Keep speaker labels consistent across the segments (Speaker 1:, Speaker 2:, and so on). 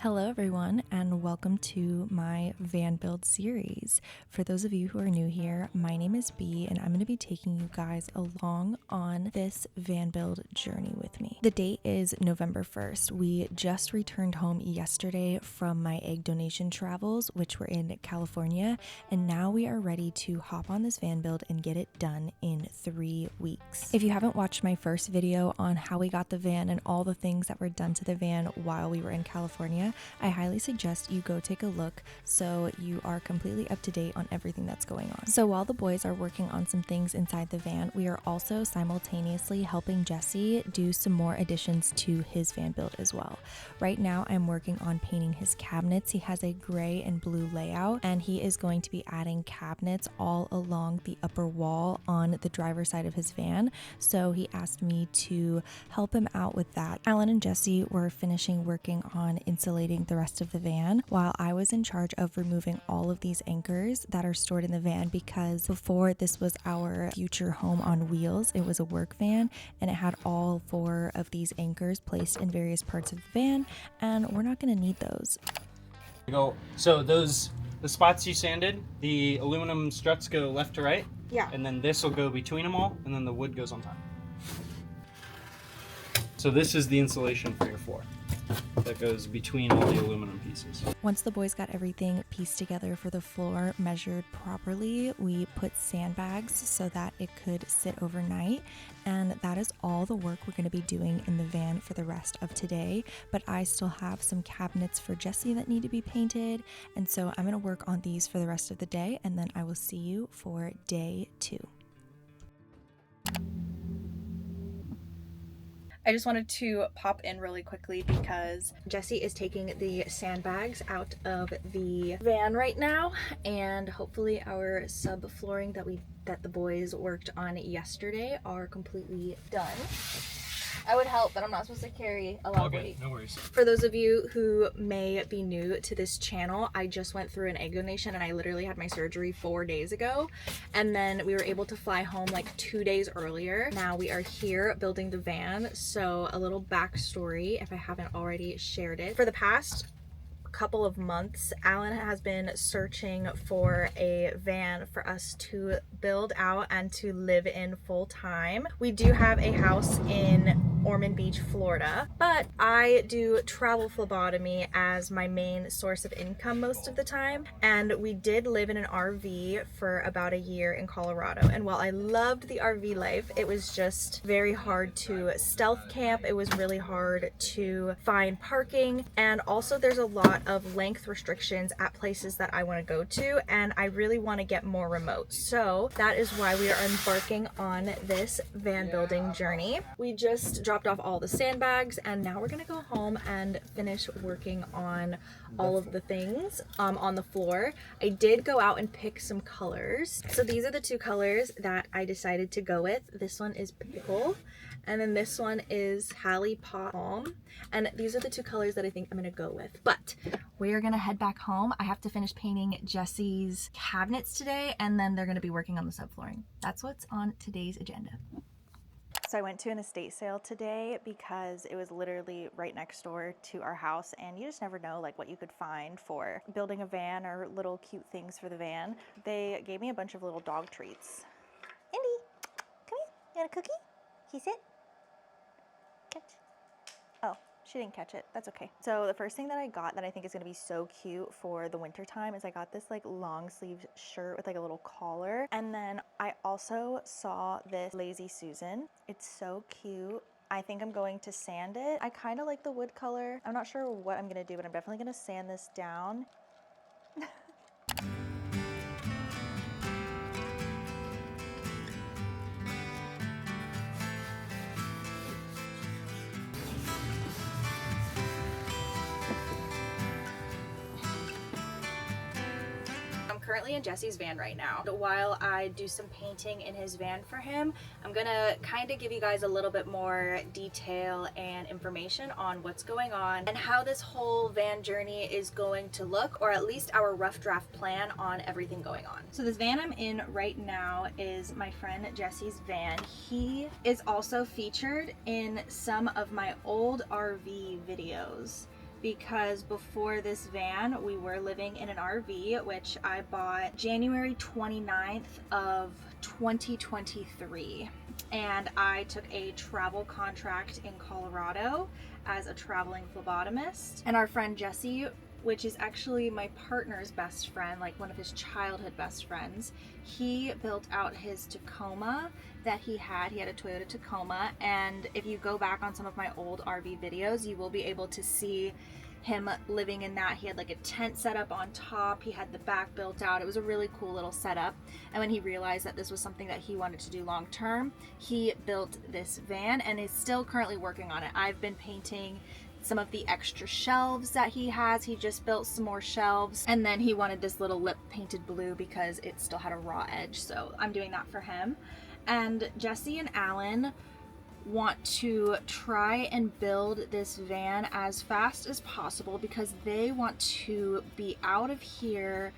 Speaker 1: Hello everyone and welcome to my van build series. For those of you who are new here, my name is B and I'm going to be taking you guys along on this van build journey with me. The date is November 1st. We just returned home yesterday from my egg donation travels, which were in California, and now we are ready to hop on this van build and get it done in 3 weeks. If you haven't watched my first video on how we got the van and all the things that were done to the van while we were in California, I highly suggest you go take a look so you are completely up to date on everything that's going on. So while the boys are working on some things inside the van, we are also simultaneously helping Jesse do some more additions to his van build as well. Right now I'm working on painting his cabinets. He has a gray and blue layout and he is going to be adding cabinets all along the upper wall on the driver's side of his van. So he asked me to help him out with that. Alan and Jesse were finishing working on insulating the rest of the van while I was in charge of removing all of these anchors that are stored in the van, because before this was our future home on wheels. It was a work van and it had all 4 of these anchors placed in various parts of the van, and we're not going to need those.
Speaker 2: So the spots you sanded, the aluminum struts go left to right.
Speaker 1: Yeah.
Speaker 2: And then this will go between them all, and then the wood goes on top. So this is the insulation for your floor that goes between all the aluminum pieces.
Speaker 1: Once the boys got everything pieced together for the floor, measured properly, we put sandbags so that it could sit overnight. And that is all the work we're going to be doing in the van for the rest of today. But I still have some cabinets for Jesse that need to be painted. And so I'm going to work on these for the rest of the day, and then I will see you for day 2. I just wanted to pop in really quickly because Jesse is taking the sandbags out of the van right now, and hopefully our subflooring that the boys worked on yesterday are completely done. I would help, but I'm not supposed to carry a lot of weight.
Speaker 2: No worries.
Speaker 1: For those of you who may be new to this channel, I just went through an egg donation and I literally had my surgery 4 days ago. And then we were able to fly home like 2 days earlier. Now we are here building the van. So a little backstory, if I haven't already shared it. For the past couple of months, Alan has been searching for a van for us to build out and to live in full time. We do have a house in Ormond Beach, Florida, but I do travel phlebotomy as my main source of income most of the time, and we did live in an RV for about a year in Colorado. And while I loved the RV life, it was just very hard to stealth camp. It was really hard to find parking, and also there's a lot of length restrictions at places that I want to go to, and I really want to get more remote. So that is why we are embarking on this van building journey. We just dropped off all the sandbags and now we're gonna go home and finish working on all of the things on the floor. I did go out and pick some colors. So these are the 2 colors that I decided to go with. This one is Pickle, and then this one is Hallie Palm, and these are the 2 colors that I think I'm gonna go with. But we are gonna head back home. I have to finish painting Jesse's cabinets today, and then they're gonna be working on the subflooring. That's what's on today's agenda. So I went to an estate sale today because it was literally right next door to our house, and you just never know like what you could find for building a van or little cute things for the van. They gave me a bunch of little dog treats. Indy, come here. You want a cookie? Can you sit? Catch. Oh, she didn't catch it. That's okay. So the first thing that I got that I think is gonna be so cute for the winter time is I got this like long sleeved shirt with like a little collar. And then I also saw this Lazy Susan. It's so cute. I think I'm going to sand it. I kind of like the wood color. I'm not sure what I'm gonna do, but I'm definitely gonna sand this down. Currently in Jesse's van right now. While I do some painting in his van for him, I'm gonna kind of give you guys a little bit more detail and information on what's going on and how this whole van journey is going to look, or at least our rough draft plan on everything going on. So this van I'm in right now is my friend Jesse's van. He is also featured in some of my old RV videos because before this van we were living in an RV, which I bought January 29th of 2023, and I took a travel contract in Colorado as a traveling phlebotomist. And our friend Jesse, which is actually my partner's best friend, like one of his childhood best friends, he built out his Tacoma that he had a Toyota Tacoma, and if you go back on some of my old RV videos, you will be able to see him living in that. He had like a tent set up on top, he had the back built out. It was a really cool little setup. And when he realized that this was something that he wanted to do long term, he built this van and is still currently working on it. I've been painting some of the extra shelves that he has. He just built some more shelves, and then he wanted this little lip painted blue because it still had a raw edge, so I'm doing that for him. And Jesse and Alan want to try and build this van as fast as possible because they want to be out of here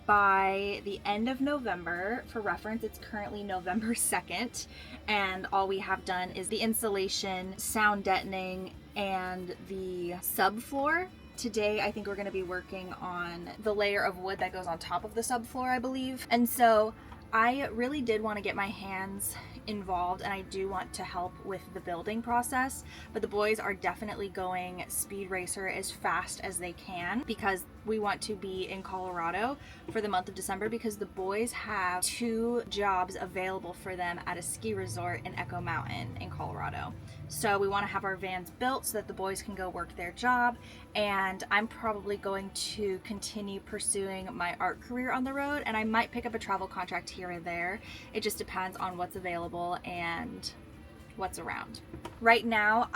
Speaker 1: by the end of November. For reference, it's currently November 2nd, and all we have done is the insulation, sound deadening, and the subfloor. Today, I think we're going to be working on the layer of wood that goes on top of the subfloor, I believe. And so I really did want to get my hands involved, and I do want to help with the building process, but the boys are definitely going speed racer as fast as they can because we want to be in Colorado for the month of December because the boys have 2 jobs available for them at a ski resort in Echo Mountain in Colorado. So we want to have our vans built so that the boys can go work their job, and I'm probably going to continue pursuing my art career on the road, and I might pick up a travel contract here and there. It just depends on what's available and what's around. Right now,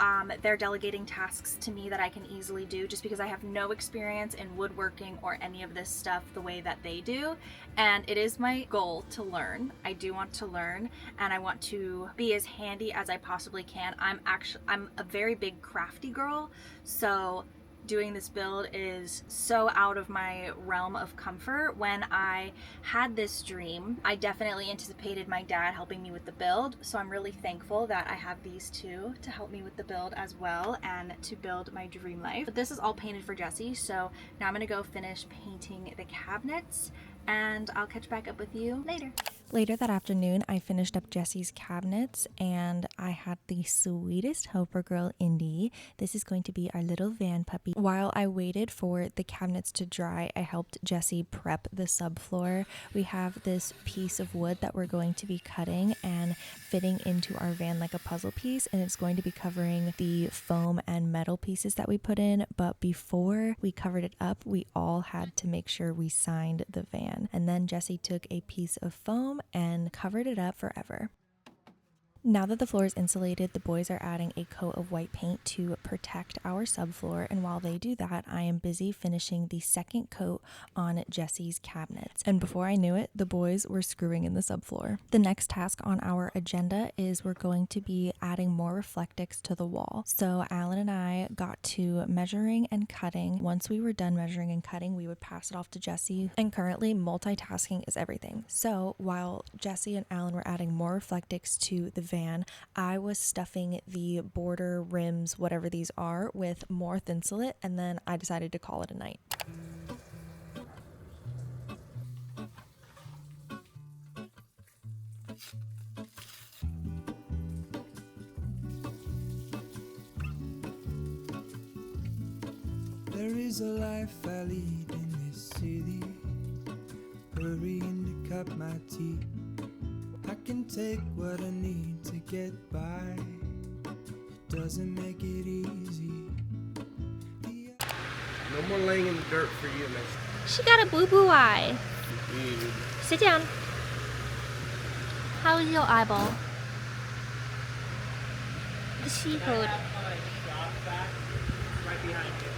Speaker 1: they're delegating tasks to me that I can easily do just because I have no experience in woodworking or any of this stuff the way that they do, and it is my goal to learn. I do want to learn, and I want to be as handy as I possibly can. I'm a very big crafty girl, so doing this build is so out of my realm of comfort. When I had this dream, I definitely anticipated my dad helping me with the build, so I'm really thankful that I have these 2 to help me with the build as well and to build my dream life. But this is all painted for Jesse, so now I'm gonna go finish painting the cabinets, and I'll catch back up with you later. Later that afternoon, I finished up Jesse's cabinets, and I had the sweetest helper girl, Indy. This is going to be our little van puppy. While I waited for the cabinets to dry, I helped Jesse prep the subfloor. We have this piece of wood that we're going to be cutting and fitting into our van like a puzzle piece, and it's going to be covering the foam and metal pieces that we put in. But before we covered it up, we all had to make sure we signed the van. And then Jesse took a piece of foam and covered it up forever. Now that the floor is insulated, the boys are adding a coat of white paint to protect our subfloor, and while they do that, I am busy finishing the second coat on Jesse's cabinets. And before I knew it, the boys were screwing in the subfloor. The next task on our agenda is we're going to be adding more reflectix to the wall. So Alan and I got to measuring and cutting. Once we were done measuring and cutting, we would pass it off to Jesse, and currently multitasking is everything. So while Jesse and Alan were adding more reflectix to the van, I was stuffing the border rims, whatever these are, with more Thinsulate, and then I decided to call it a night.
Speaker 3: There is a life I lead in this city, hurrying to cup my tea. I can take what I need to get by. It doesn't make it easy.
Speaker 4: No more laying in the dirt for you, miss.
Speaker 5: She got a boo-boo eye.
Speaker 4: Dude.
Speaker 5: Sit down. How is your eyeball? The seafood.
Speaker 4: Right behind you.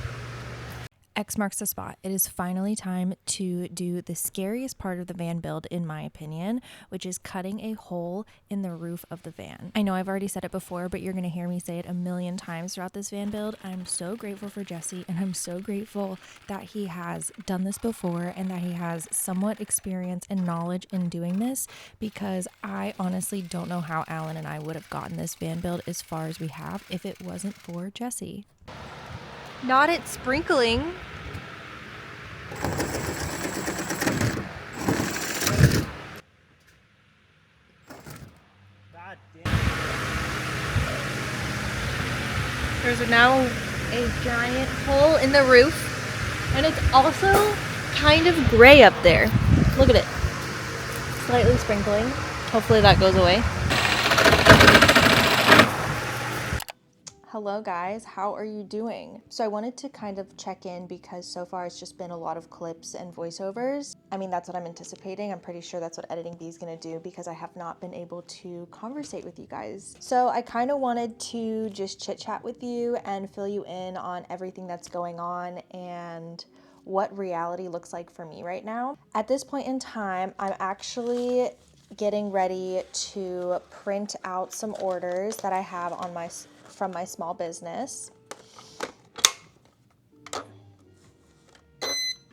Speaker 1: X marks the spot. It is finally time to do the scariest part of the van build, in my opinion, which is cutting a hole in the roof of the van. I know I've already said it before, but you're going to hear me say it a million times throughout this van build. I'm so grateful for Jesse, and I'm so grateful that he has done this before and that he has somewhat experience and knowledge in doing this, because I honestly don't know how Alan and I would have gotten this van build as far as we have if it wasn't for Jesse. Not it sprinkling.
Speaker 2: God damn.
Speaker 1: There's now a giant hole in the roof, and it's also kind of gray up there. Look at it. Slightly sprinkling. Hopefully that goes away. Hello guys, how are you doing? So I wanted to kind of check in because so far it's just been a lot of clips and voiceovers. I mean, that's what I'm anticipating. I'm pretty sure that's what Editing Bee is gonna do because I have not been able to conversate with you guys. So I kind of wanted to just chit chat with you and fill you in on everything that's going on and what reality looks like for me right now. At this point in time, I'm actually getting ready to print out some orders that I have on from my small business.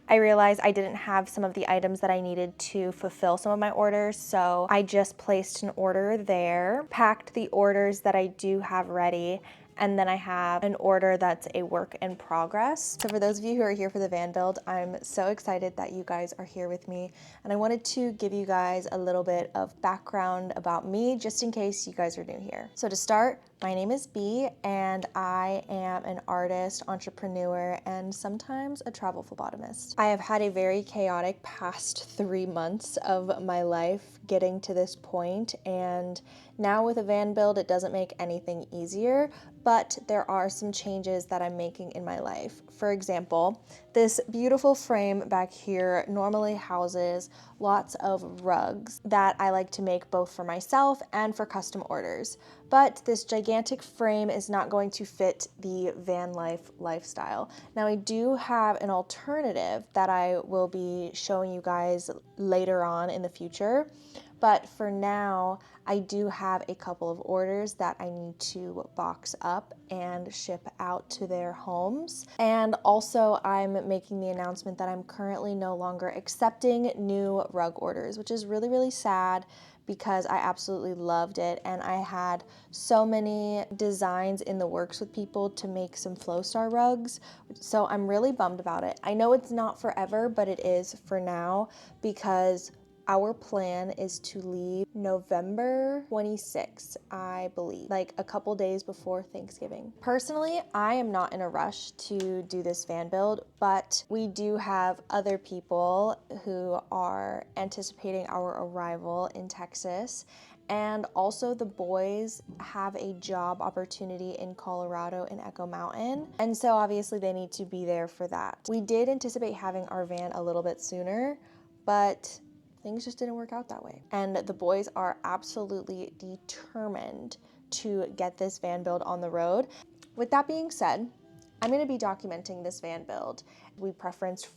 Speaker 1: I realized I didn't have some of the items that I needed to fulfill some of my orders, so I just placed an order there, packed the orders that I do have ready, and then I have an order that's a work in progress. So for those of you who are here for the van build, I'm so excited that you guys are here with me, and I wanted to give you guys a little bit of background about me just in case you guys are new here. So to start, my name is Bee, and I am an artist, entrepreneur, and sometimes a travel phlebotomist. I have had a very chaotic past 3 months of my life getting to this point, and now with a van build, it doesn't make anything easier, but there are some changes that I'm making in my life. For example, this beautiful frame back here normally houses lots of rugs that I like to make both for myself and for custom orders. But this gigantic frame is not going to fit the van life lifestyle. Now I do have an alternative that I will be showing you guys later on in the future. But for now, I do have a couple of orders that I need to box up and ship out to their homes. And also I'm making the announcement that I'm currently no longer accepting new rug orders, which is really, really sad because I absolutely loved it. And I had so many designs in the works with people to make some Flow Star rugs. So I'm really bummed about it. I know it's not forever, but it is for now because our plan is to leave November 26th, I believe, like a couple days before Thanksgiving. Personally, I am not in a rush to do this van build, but we do have other people who are anticipating our arrival in Texas. And also the boys have a job opportunity in Colorado in Echo Mountain. And so obviously they need to be there for that. We did anticipate having our van a little bit sooner, but things just didn't work out that way. And the boys are absolutely determined to get this van build on the road. With that being said, I'm gonna be documenting this van build. We preferenced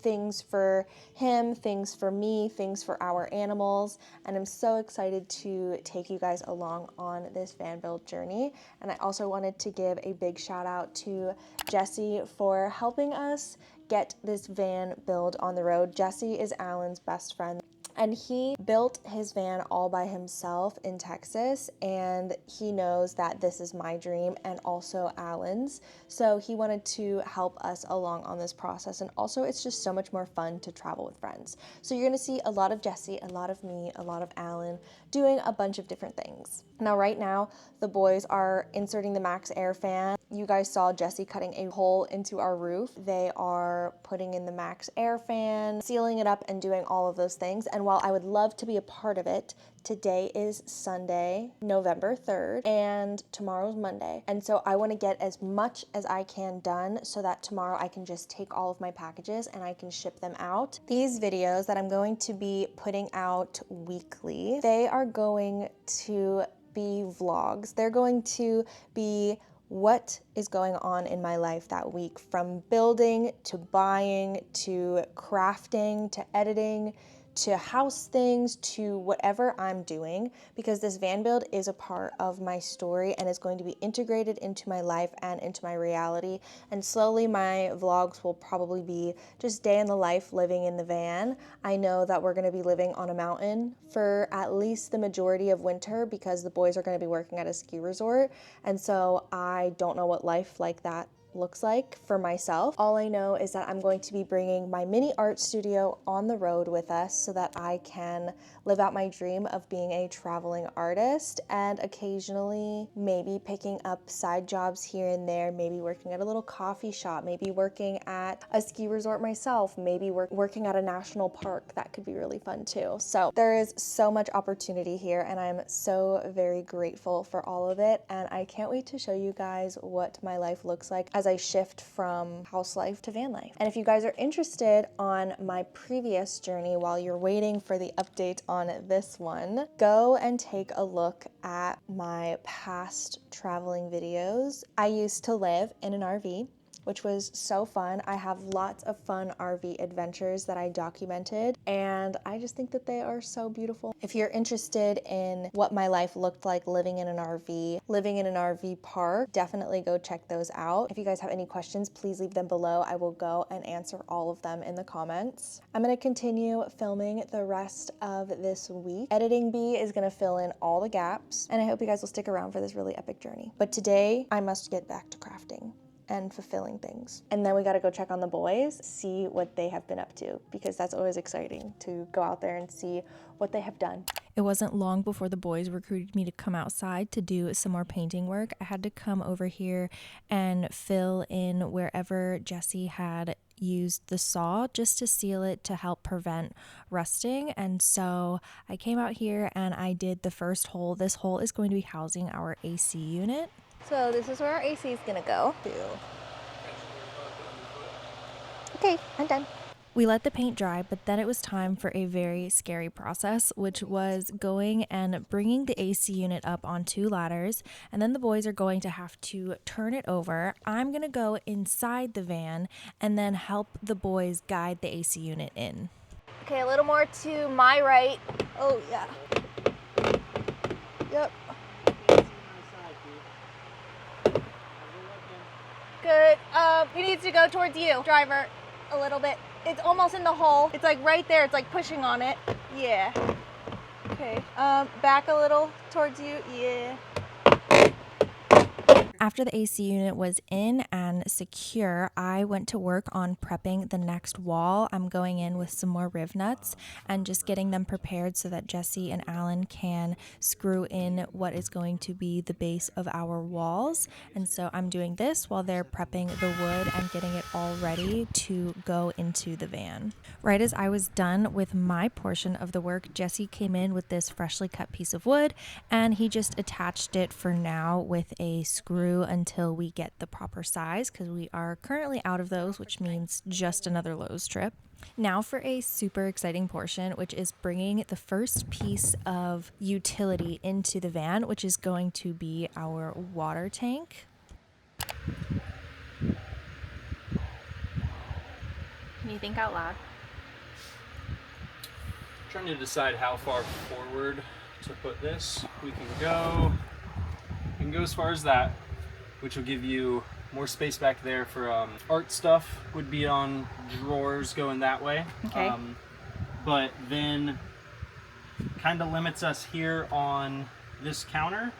Speaker 1: things for him, things for me, things for our animals, and I'm so excited to take you guys along on this van build journey. And I also wanted to give a big shout out to Jesse for helping us get this van build on the road. Jesse is Alan's best friend, and he built his van all by himself in Texas, and he knows that this is my dream and also Alan's. So he wanted to help us along on this process, and also it's just so much more fun to travel with friends. So you're gonna see a lot of Jesse, a lot of me, a lot of Alan doing a bunch of different things. Now right now, the boys are inserting the Max Air fan. You guys saw Jesse cutting a hole into our roof. They are putting in the Max Air fan, sealing it up, and doing all of those things. And while I would love to be a part of it, today is Sunday, November 3rd, and tomorrow's Monday. And so I want to get as much as I can done so that tomorrow I can just take all of my packages and I can ship them out. These videos that I'm going to be putting out weekly, they are going to be vlogs. They're going to be what is going on in my life that week, from building to buying to crafting to editing to house things to whatever I'm doing, because this van build is a part of my story and is going to be integrated into my life and into my reality. And slowly my vlogs will probably be just day in the life living in the van. I know that we're going to be living on a mountain for at least the majority of winter because the boys are going to be working at a ski resort, and so I don't know what life like that looks like for myself. All I know is that I'm going to be bringing my mini art studio on the road with us so that I can live out my dream of being a traveling artist and occasionally maybe picking up side jobs here and there, maybe working at a little coffee shop, maybe working at a ski resort myself, maybe working at a national park. That could be really fun too. So there is so much opportunity here and I'm so very grateful for all of it, and I can't wait to show you guys what my life looks like as I shift from house life to van life. And if you guys are interested on my previous journey while you're waiting for the update on this one, go and take a look at my past traveling videos. I used to live in an RV, which was so fun. I have lots of fun RV adventures that I documented, and I just think that they are so beautiful. If you're interested in what my life looked like living in an RV, living in an RV park, definitely go check those out. If you guys have any questions, please leave them below. I will go and answer all of them in the comments. I'm gonna continue filming the rest of this week. Editing B is gonna fill in all the gaps, and I hope you guys will stick around for this really epic journey. But today, I must get back to crafting and fulfilling things. And then we gotta go check on the boys, see what they have been up to, because that's always exciting to go out there and see what they have done. It wasn't long before the boys recruited me to come outside to do some more painting work. I had to come over here and fill in wherever Jesse had used the saw just to seal it to help prevent rusting. And so I came out here and I did the first hole. This hole is going to be housing our AC unit. So this is where our AC is gonna go. Okay, I'm done. We let the paint dry, but then it was time for a very scary process, which was going and bringing the AC unit up on 2 ladders, and then the boys are going to have to turn it over. I'm gonna go inside the van and then help the boys guide the AC unit in. Okay, a little more to my right. Oh yeah. Yep. Good. He needs to go towards you, driver, a little bit. It's almost in the hole. It's like right there. It's like pushing on it. Yeah. Okay. Back a little towards you. Yeah. After the AC unit was in and secure, I went to work on prepping the next wall. I'm going in with some more riv nuts and just getting them prepared so that Jesse and Alan can screw in what is going to be the base of our walls. And so I'm doing this while they're prepping the wood and getting it all ready to go into the van. Right as I was done with my portion of the work, Jesse came in with this freshly cut piece of wood and he just attached it for now with a screw until we get the proper size, because we are currently out of those, which means just another Lowe's trip. Now for a super exciting portion, which is bringing the first piece of utility into the van, which is going to be our water tank.
Speaker 5: Can you think out loud?
Speaker 2: Trying to decide how far forward to put this. We can go as far as that, which will give you more space back there for art stuff. Would be on drawers going that way.
Speaker 5: Okay.
Speaker 2: But then kind of limits us here on this counter.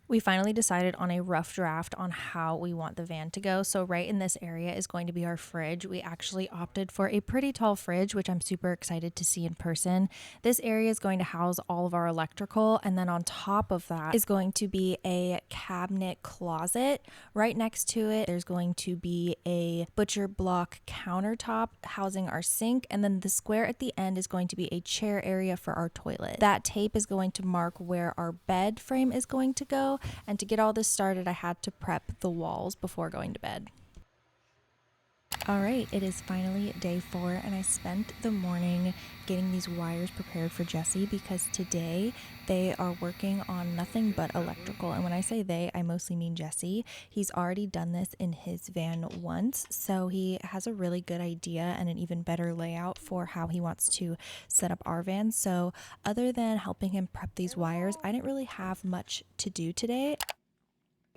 Speaker 1: We finally decided on a rough draft on how we want the van to go. So right in this area is going to be our fridge. We actually opted for a pretty tall fridge, which I'm super excited to see in person. This area is going to house all of our electrical. And then on top of that is going to be a cabinet closet. Right next to it, there's going to be a butcher block countertop housing our sink. And then the square at the end is going to be a chair area for our toilet. That tape is going to mark where our bed frame is going to go. And to get all this started, I had to prep the walls before going to bed. All right, it is finally day 4, and I spent the morning getting these wires prepared for Jesse because today they are working on nothing but electrical. And when I say they, I mostly mean Jesse. He's already done this in his van once, so he has a really good idea and an even better layout for how he wants to set up our van. So other than helping him prep these wires, I didn't really have much to do today.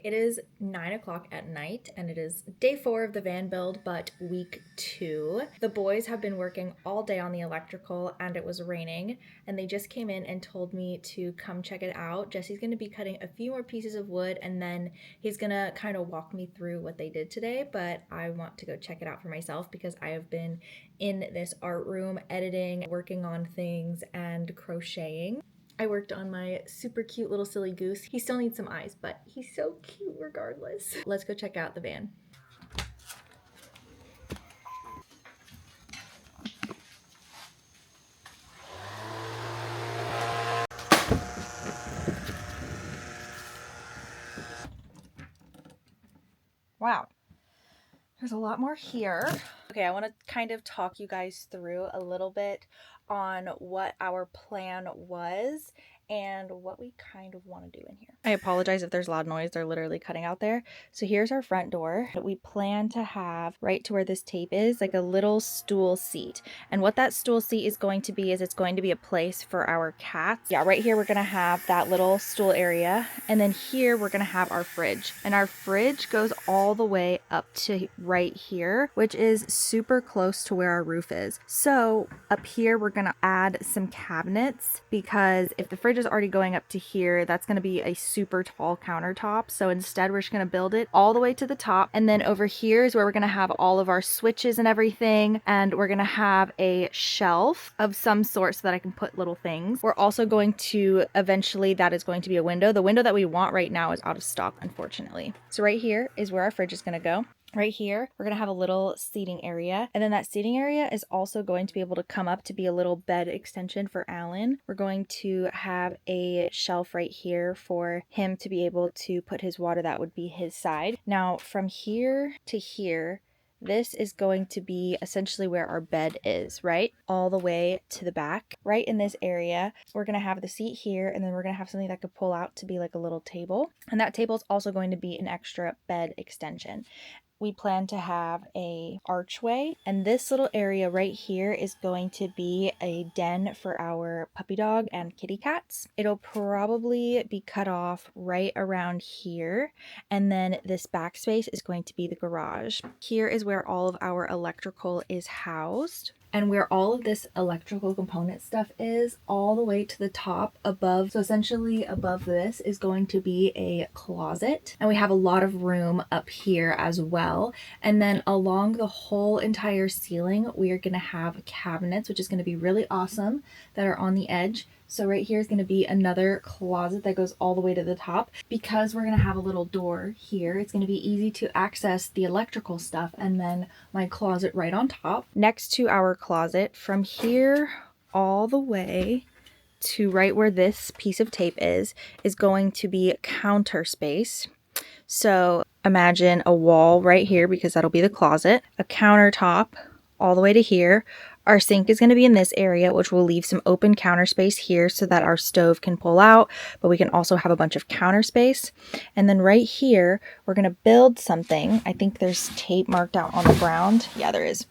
Speaker 1: It is 9 o'clock at night and it is day 4 of the van build, but week 2. The boys have been working all day on the electrical and it was raining, and they just came in and told me to come check it out. Jesse's going to be cutting a few more pieces of wood and then he's going to kind of walk me through what they did today, but I want to go check it out for myself because I have been in this art room editing, working on things, and crocheting. I worked on my super cute little silly goose. He still needs some eyes, but he's so cute regardless. Let's go check out the van. Wow. There's a lot more here. Okay, I want to kind of talk you guys through a little bit on what our plan was and what we kind of want to do in here. I apologize if there's loud noise. They're literally cutting out there. So here's our front door. We plan to have right to where this tape is like a little stool seat. And what that stool seat is going to be is it's going to be a place for our cats. Yeah, right here we're going to have that little stool area. And then here we're going to have our fridge. And our fridge goes all the way up to right here, which is super close to where our roof is. So up here we're going to add some cabinets because if the fridge is already going up to here, that's going to be a super tall countertop. So instead we're just going to build it all the way to the top, and then over here is where we're going to have all of our switches and everything, and we're going to have a shelf of some sort so that I can put little things. We're also going to eventually, that is going to be a window. The window that we want right now is out of stock, unfortunately. So right here is where our fridge is going to go. Right here, we're going to have a little seating area, and then that seating area is also going to be able to come up to be a little bed extension for Alan. We're going to have a shelf right here for him to be able to put his water. That would be his side. Now, from here to here, this is going to be essentially where our bed is, right? All the way to the back. Right in this area, we're going to have the seat here, and then we're going to have something that could pull out to be like a little table. And that table is also going to be an extra bed extension. We plan to have a archway, and this little area right here is going to be a den for our puppy dog and kitty cats. It'll probably be cut off right around here, and then this backspace is going to be the garage. Here is where all of our electrical is housed. And where all of this electrical component stuff is, all the way to the top above. So essentially above this is going to be a closet. And we have a lot of room up here as well. And then along the whole entire ceiling, we are going to have cabinets, which is going to be really awesome, that are on the edge. So right here is going to be another closet that goes all the way to the top. Because we're going to have a little door here, it's going to be easy to access the electrical stuff, and then my closet right on top. Next to our closet, from here all the way to right where this piece of tape is going to be counter space. So imagine a wall right here, because that'll be the closet, a countertop all the way to here. Our sink is going to be in this area, which will leave some open counter space here so that our stove can pull out, but we can also have a bunch of counter space. And then right here, we're going to build something. I think there's tape marked out on the ground. Yeah, there is.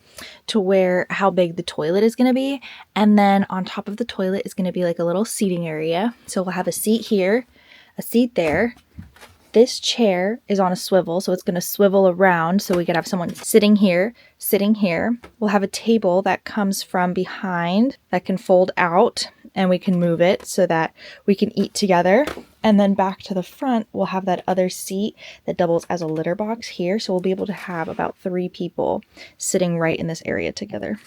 Speaker 1: To where how big the toilet is going to be. And then on top of the toilet is going to be like a little seating area. So we'll have a seat here, a seat there. This chair is on a swivel, so it's going to swivel around so we could have someone sitting here, sitting here. We'll have a table that comes from behind that can fold out, and we can move it so that we can eat together. And then back to the front, we'll have that other seat that doubles as a litter box here. So we'll be able to have about 3 people sitting right in this area together.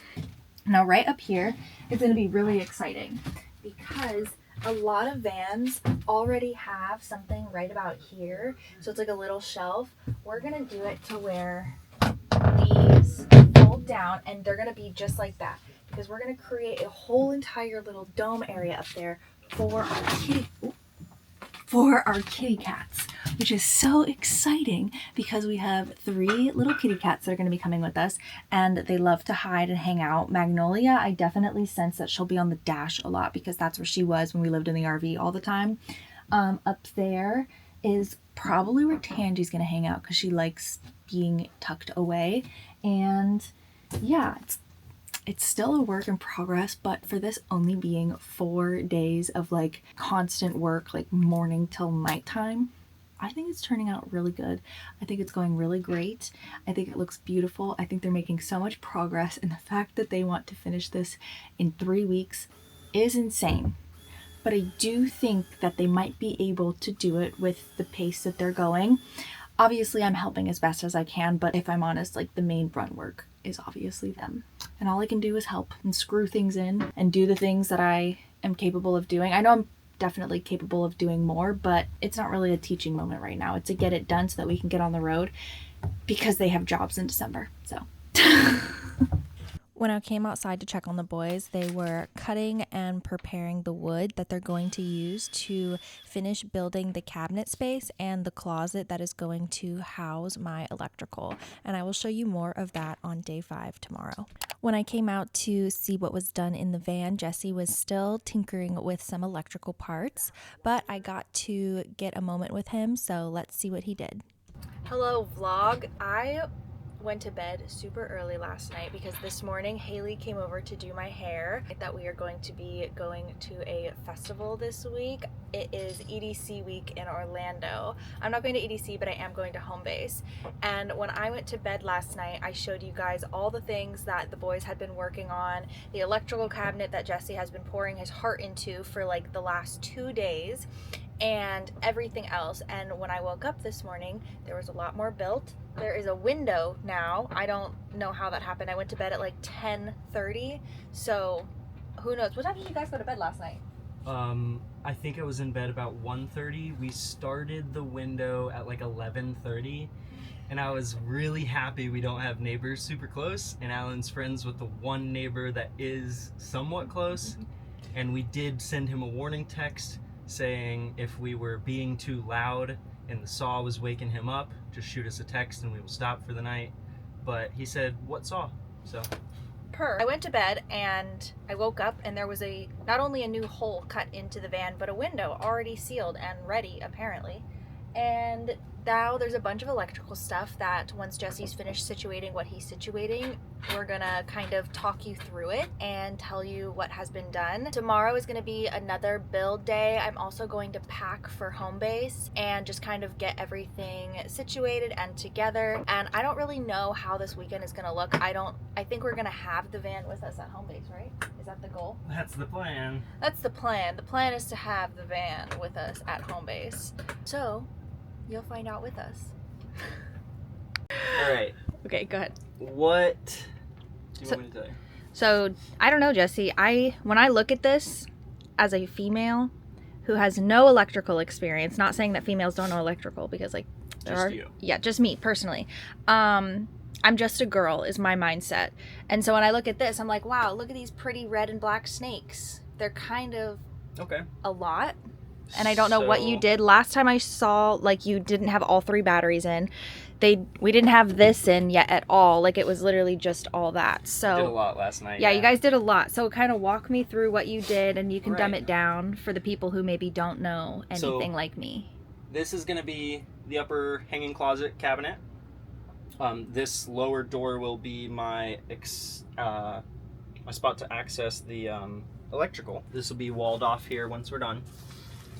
Speaker 1: Now right up here, it's going to be really exciting because a lot of vans already have something right about here. So it's like a little shelf. We're going to do it to where these fold down, and they're going to be just like that, because we're going to create a whole entire little dome area up there for our kitty cats, which is so exciting because we have 3 little kitty cats that are going to be coming with us, and they love to hide and hang out. Magnolia, I definitely sense that she'll be on the dash a lot because that's where she was when we lived in the RV all the time. Up there is probably where Tangi's going to hang out because she likes being tucked away. And yeah, it's still a work in progress, but for this only being 4 days of like constant work, like morning till nighttime, I think it's turning out really good. I think it's going really great. I think it looks beautiful. I think they're making so much progress, and the fact that they want to finish this in 3 weeks is insane. But I do think that they might be able to do it with the pace that they're going. Obviously, I'm helping as best as I can, but if I'm honest, like, the main brunt work is obviously them. And all I can do is help and screw things in and do the things that I am capable of doing. I know I'm definitely capable of doing more, but it's not really a teaching moment right now. It's a get it done so that we can get on the road because they have jobs in December. So
Speaker 5: When I came outside to check on the boys, they were cutting and preparing the wood that they're going to use to finish building the cabinet space and the closet that is going to house my electrical. And I will show you more of that on day 5 tomorrow. When I came out to see what was done in the van, Jesse was still tinkering with some electrical parts, but I got to get a moment with him, so let's see what he did.
Speaker 1: hello vlog. I went to bed super early last night because this morning Haley came over to do my hair. I thought we are going to be going to a festival this week. It is EDC week in Orlando. I'm not going to EDC, but I am going to home base. And when I went to bed last night, I showed you guys all the things that the boys had been working on, the electrical cabinet that Jesse has been pouring his heart into for like the last 2 days, and everything else. And when I woke up this morning, there was a lot more built. There is a window now. I don't know how that happened. I went to bed at like 10:30, so who knows. What time did you guys go to bed last night?
Speaker 2: I think I was in bed about 1:30. We started the window at like 11:30, and I was really happy we don't have neighbors super close, and Alan's friends with the one neighbor that is somewhat close. And we did send him a warning text saying if we were being too loud and the saw was waking him up, just shoot us a text and we will stop for the night. But he said, what saw? So
Speaker 1: I went to bed and I woke up and there was not only a new hole cut into the van, but a window already sealed and ready apparently. And now there's a bunch of electrical stuff that once Jesse's finished situating what he's situating, we're gonna kind of talk you through it and tell you what has been done. Tomorrow is gonna be another build day. I'm also going to pack for home base and just kind of get everything situated and together. And I don't really know how this weekend is gonna look. I think we're gonna have the van with us at home base, right? Is that the goal?
Speaker 2: that's the plan.
Speaker 1: That's the plan. The plan is to have the van with us at home base. So you'll find out with us.
Speaker 2: All right.
Speaker 1: Okay, go ahead.
Speaker 2: What do you want me to tell you?
Speaker 1: So, I don't know, Jesse. When I look at this as a female who has no electrical experience, not saying that females don't know electrical, because like there
Speaker 2: Just
Speaker 1: are,
Speaker 2: you.
Speaker 1: yeah, just me personally. I'm just a girl is my mindset. And so when I look at this, I'm like, wow, look at these pretty red and black snakes. They're kind of
Speaker 2: Okay.
Speaker 1: a lot. And I don't know what you did. Last time I saw, like, you didn't have all 3 batteries in. We didn't have this in yet at all. Like, it was literally just all that. So
Speaker 2: I did a lot last night.
Speaker 1: yeah, you guys did a lot. So kind of walk me through what you did, and you can dumb
Speaker 2: Right.
Speaker 1: it down for the people who maybe don't know anything like me.
Speaker 2: This is going to be the upper hanging closet cabinet. This lower door will be my spot to access the electrical. This will be walled off here once we're done.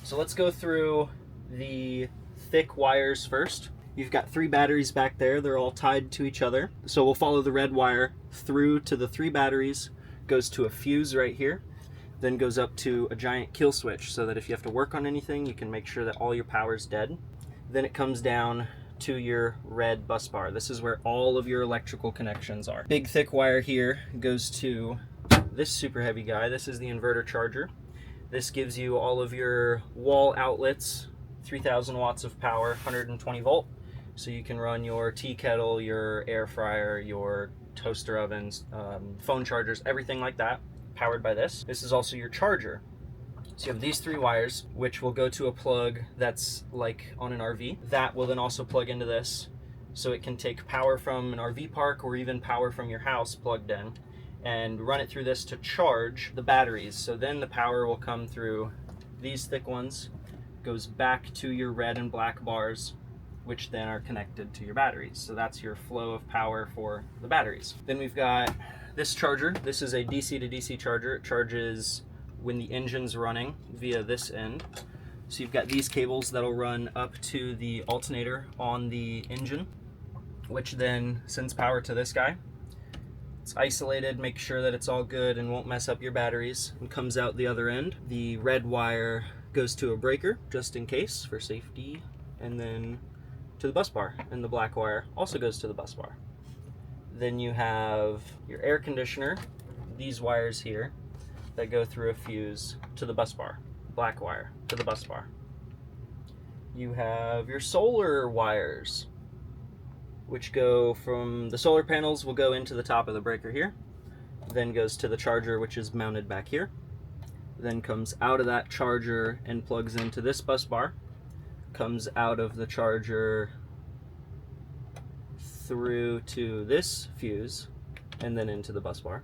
Speaker 2: So let's go through the thick wires first. You've got 3 batteries back there. They're all tied to each other. So we'll follow the red wire through to the 3 batteries, goes to a fuse right here, then goes up to a giant kill switch so that if you have to work on anything, you can make sure that all your power's dead. Then it comes down to your red bus bar. This is where all of your electrical connections are. Big thick wire here goes to this super heavy guy. This is the inverter charger. This gives you all of your wall outlets, 3,000 watts of power, 120 volt. So you can run your tea kettle, your air fryer, your toaster ovens, phone chargers, everything like that, powered by this. This is also your charger. So you have these 3 wires, which will go to a plug that's like on an RV. That will then also plug into this. So it can take power from an RV park or even power from your house plugged in, and run it through this to charge the batteries. So then the power will come through these thick ones, goes back to your red and black bars, which then are connected to your batteries. So that's your flow of power for the batteries. Then we've got this charger. This is a DC to DC charger. It charges when the engine's running via this end. So you've got these cables that'll run up to the alternator on the engine, which then sends power to this guy. It's isolated, make sure that it's all good and won't mess up your batteries, and comes out the other end. The red wire goes to a breaker, just in case, for safety, and then to the bus bar, and the black wire also goes to the bus bar. Then you have your air conditioner, these wires here, that go through a fuse to the bus bar, black wire to the bus bar. You have your solar wires, which go from the solar panels will go into the top of the breaker here, then goes to the charger, which is mounted back here, then comes out of that charger and plugs into this bus bar, comes out of the charger through to this fuse, and then into the bus bar.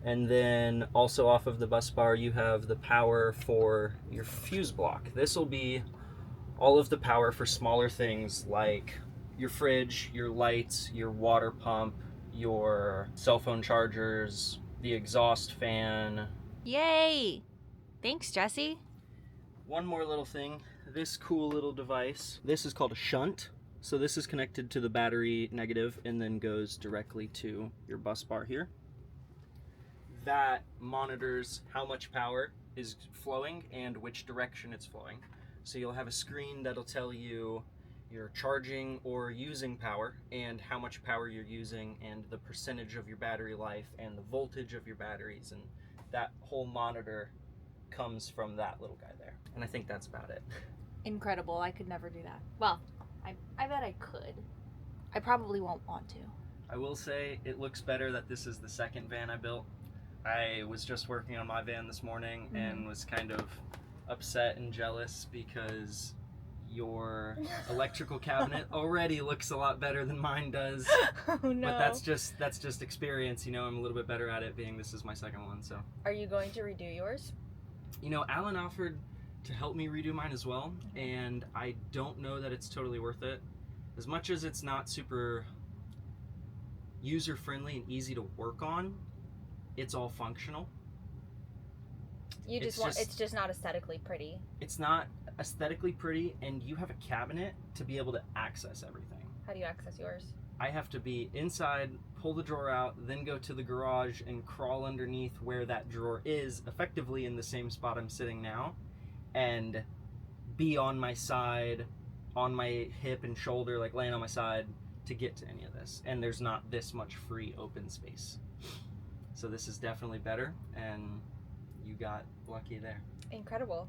Speaker 2: And then also off of the bus bar you have the power for your fuse block. This will be all of the power for smaller things like your fridge, your lights, your water pump, your cell phone chargers, the exhaust fan.
Speaker 5: Yay! Thanks, Jesse.
Speaker 2: One more little thing, this cool little device. This is called a shunt. So this is connected to the battery negative and then goes directly to your bus bar here. That monitors how much power is flowing and which direction it's flowing. So you'll have a screen that'll tell you you're charging or using power and how much power you're using and the percentage of your battery life and the voltage of your batteries, and that whole monitor comes from that little guy there. And I think that's about it.
Speaker 1: Incredible. I could never do that. Well, I bet I could. I probably won't want to.
Speaker 2: I will say it looks better that this is the second van I built. I was just working on my van this morning and was kind of upset and jealous because your electrical cabinet already looks a lot better than mine does.
Speaker 1: Oh no.
Speaker 2: But that's just experience, you know. I'm a little bit better at it, being this is my second one. So
Speaker 1: Are you going to redo yours?
Speaker 2: you know, Alan offered to help me redo mine as well, and I don't know that it's totally worth it. As much as it's not super user friendly and easy to work on, it's all functional.
Speaker 1: It's just not aesthetically pretty.
Speaker 2: It's not aesthetically pretty, and you have a cabinet to be able to access everything.
Speaker 1: How do you access yours?
Speaker 2: I have to be inside, pull the drawer out, then go to the garage and crawl underneath where that drawer is, effectively in the same spot I'm sitting now, and be on my side, on my hip and shoulder, like laying on my side to get to any of this. And there's not this much free open space. So this is definitely better, and you got lucky there.
Speaker 1: Incredible.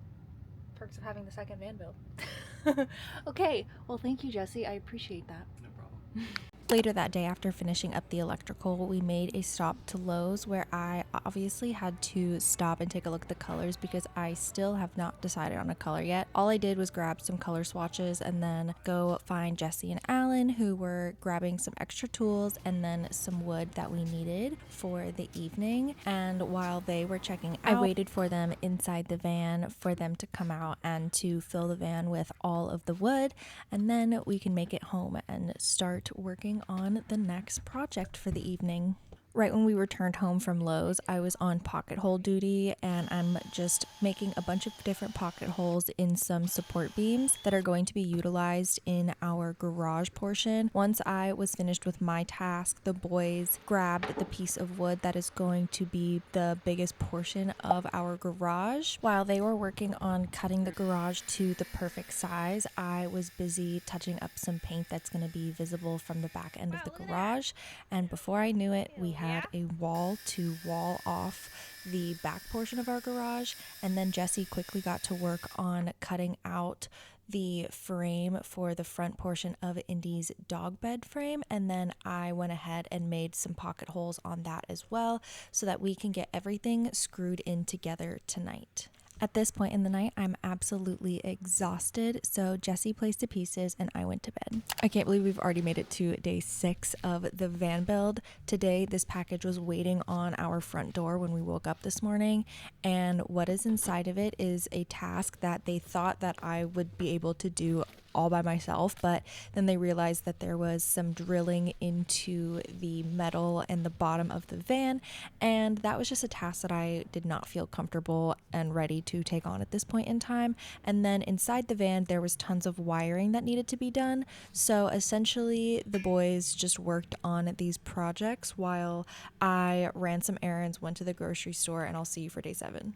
Speaker 1: Perks of having the second van build. Okay, well thank you, Jesse. I appreciate that.
Speaker 2: No problem.
Speaker 5: Later that day, after finishing up the electrical, we made a stop to Lowe's, where I obviously had to stop and take a look at the colors because I still have not decided on a color yet. All I did was grab some color swatches and then go find Jesse and Alan, who were grabbing some extra tools and then some wood that we needed for the evening. And while they were checking out, I waited for them inside the van for them to come out and to fill the van with all of the wood, and then we can make it home and start working on the next project for the evening. Right when we returned home from Lowe's, I was on pocket hole duty, and I'm just making a bunch of different pocket holes in some support beams that are going to be utilized in our garage portion. Once I was finished with my task, the boys grabbed the piece of wood that is going to be the biggest portion of our garage. While they were working on cutting the garage to the perfect size, I was busy touching up some paint that's going to be visible from the back end of the garage, and before I knew it, we had a wall to wall off the back portion of our garage. And then Jesse quickly got to work on cutting out the frame for the front portion of Indy's dog bed frame, and then I went ahead and made some pocket holes on that as well so that we can get everything screwed in together tonight. At this point in the night, I'm absolutely exhausted, so Jesse placed the pieces and I went to bed. I can't believe we've already made it to day 6 of the van build. Today, this package was waiting on our front door when we woke up this morning, and what is inside of it is a task that they thought that I would be able to do all by myself, but then they realized that there was some drilling into the metal and the bottom of the van, and that was just a task that I did not feel comfortable and ready to take on at this point in time. And then inside the van there was tons of wiring that needed to be done, so essentially the boys just worked on these projects while I ran some errands, went to the grocery store, and I'll see you for day 7.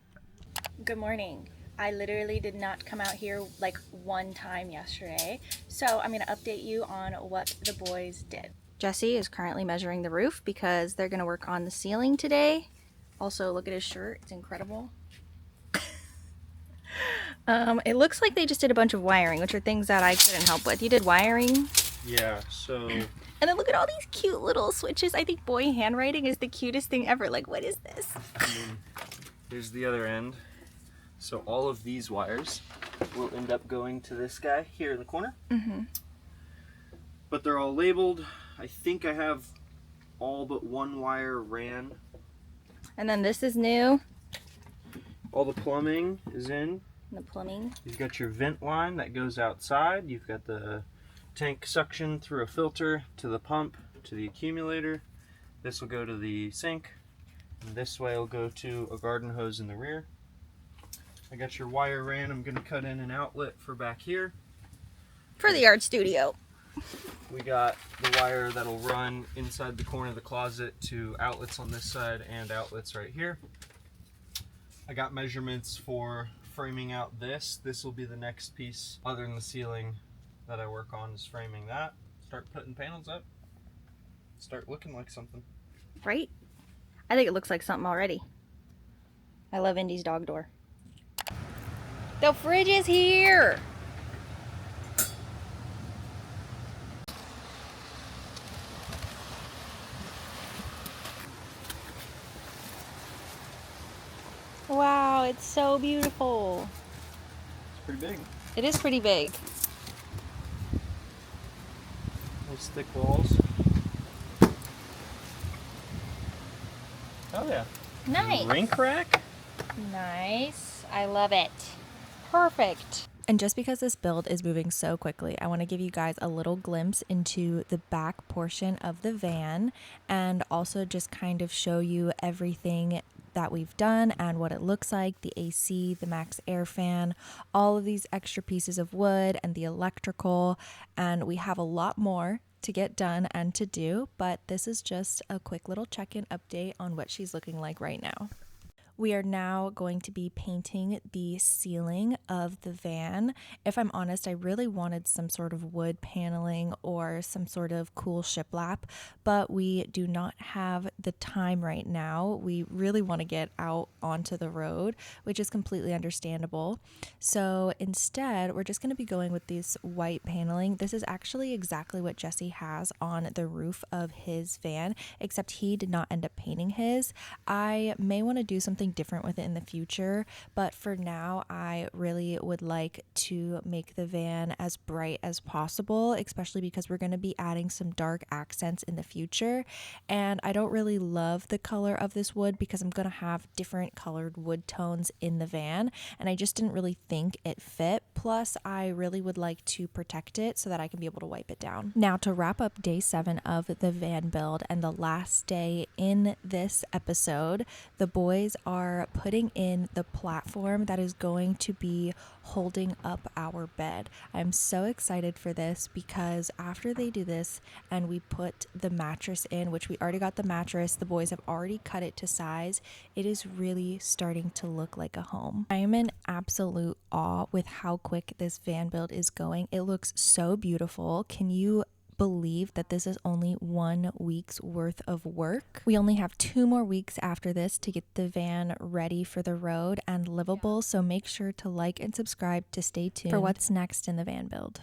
Speaker 1: Good morning. I literally did not come out here like one time yesterday, so I'm going to update you on what the boys did. Jesse is currently measuring the roof because they're going to work on the ceiling today. Also, look at his shirt. It's incredible. It looks like they just did a bunch of wiring, which are things that I couldn't help with. You did wiring?
Speaker 2: Yeah, so
Speaker 1: And then look at all these cute little switches. I think boy handwriting is the cutest thing ever. Like, what is this?
Speaker 2: here's the other end. So all of these wires will end up going to this guy here in the corner. But they're all labeled. I think I have all but one wire ran.
Speaker 1: And then this is new.
Speaker 2: All the plumbing is in.
Speaker 1: The plumbing.
Speaker 2: You've got your vent line that goes outside. You've got the tank suction through a filter to the pump to the accumulator. This will go to the sink. And this way will go to a garden hose in the rear. I got your wire ran. I'm going to cut in an outlet for back here.
Speaker 1: For the art studio.
Speaker 2: We got the wire that'll run inside the corner of the closet to outlets on this side and outlets right here. I got measurements for framing out this. This will be the next piece other than the ceiling that I work on, is framing that. Start putting panels up. Start looking like something.
Speaker 1: Right? I think it looks like something already. I love Indy's dog door. The fridge is here! Wow, it's so beautiful.
Speaker 2: It's pretty big.
Speaker 1: It is pretty big.
Speaker 2: Those thick walls. Oh yeah.
Speaker 1: Nice.
Speaker 2: Rink rack?
Speaker 1: Nice. I love it. Perfect.
Speaker 5: And just because this build is moving so quickly, I want to give you guys a little glimpse into the back portion of the van and also just kind of show you everything that we've done and what it looks like, the AC, the max air fan, all of these extra pieces of wood and the electrical, and we have a lot more to get done and to do, but this is just a quick little check-in update on what she's looking like right now. We are now going to be painting the ceiling of the van. If I'm honest, I really wanted some sort of wood paneling or some sort of cool shiplap, but we do not have the time right now. We really want to get out onto the road, which is completely understandable. So instead, we're just going to be going with this white paneling. This is actually exactly what Jesse has on the roof of his van, except he did not end up painting his. I may want to do something different with it in the future, but for now I really would like to make the van as bright as possible, especially because we're going to be adding some dark accents in the future, and I don't really love the color of this wood because I'm going to have different colored wood tones in the van, and I just didn't really think it fit. Plus I really would like to protect it so that I can be able to wipe it down. Now, to wrap up day 7 of the van build and the last day in this episode, the boys are putting in the platform that is going to be holding up our bed. I'm so excited for this because after they do this and we put the mattress in, which we already got the mattress, the boys have already cut it to size, it is really starting to look like a home. I am in absolute awe with how quick this van build is going. It looks so beautiful. Can you believe that this is only 1 week's worth of work? We only have 2 more weeks after this to get the van ready for the road and livable, so make sure to like and subscribe to stay tuned for what's next in the van build.